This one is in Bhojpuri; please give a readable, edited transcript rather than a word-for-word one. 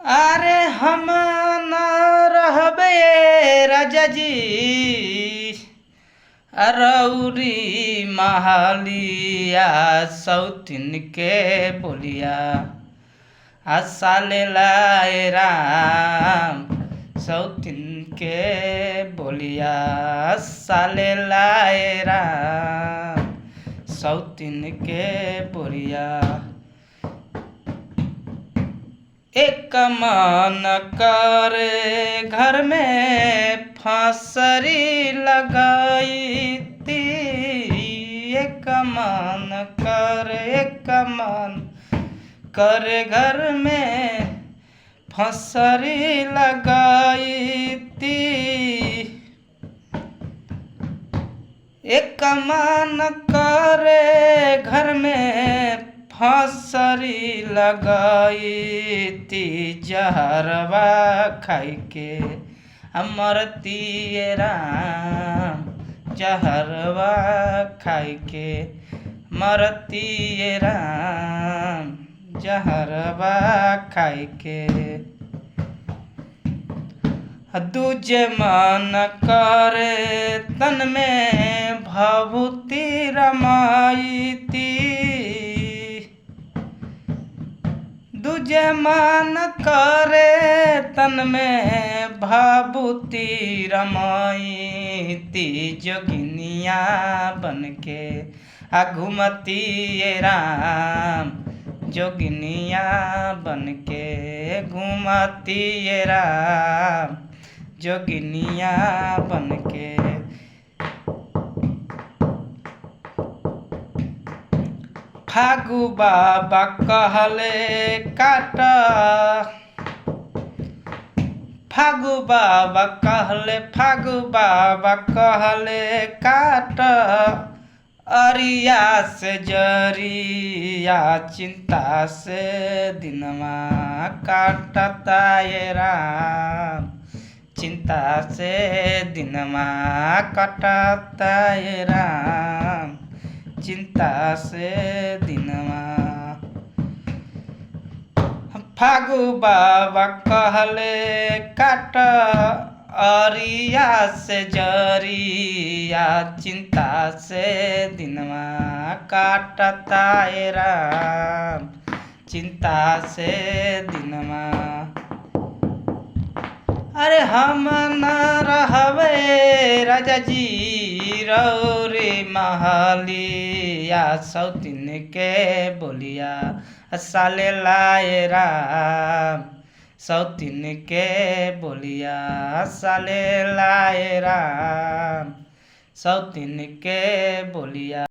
अरे हम न रहबे राजा जी अरौरी महलिया सौतिन के बोलिया साले लाए राम सौतिन के बोलिया साले लाए राम सौतिन के बोलिया। एक मन करे घर में फांसरी लगाई थी। एक मन करे घर में फांसरी लगाई थी। एक मन करे घर में फांसरी लगाई थी। जहरवा खाई के मरती राम जहरवा खाई के मरती राम जहरवा खाई के। दूजे मन करे तन में भभूति रमाई थी। दूजे मन करे तन में भभूति रमाई थी। जोगिनिया बन के घूमती राम जोगिनिया बन के घूमती राम जोगिनिया बन के। फागु बाबा कहले काट फागु बाबा कहले काट अरिया से जरिया चिंता से दिनमा काटता ये राम चिंता से दिनमा काटता ये राम चिंता से दिनमा। फागु बाबा कहले काट अरिया से जरिया चिंता से दिनमा काटता ये राम चिंता से दिनमा। अरे हम न रहबे राजा जी रौरे महलिया सौतिन के बोलिया साले लाए राम सौतिन के बोलिया साले लाए राम सौतिन के बोलिया।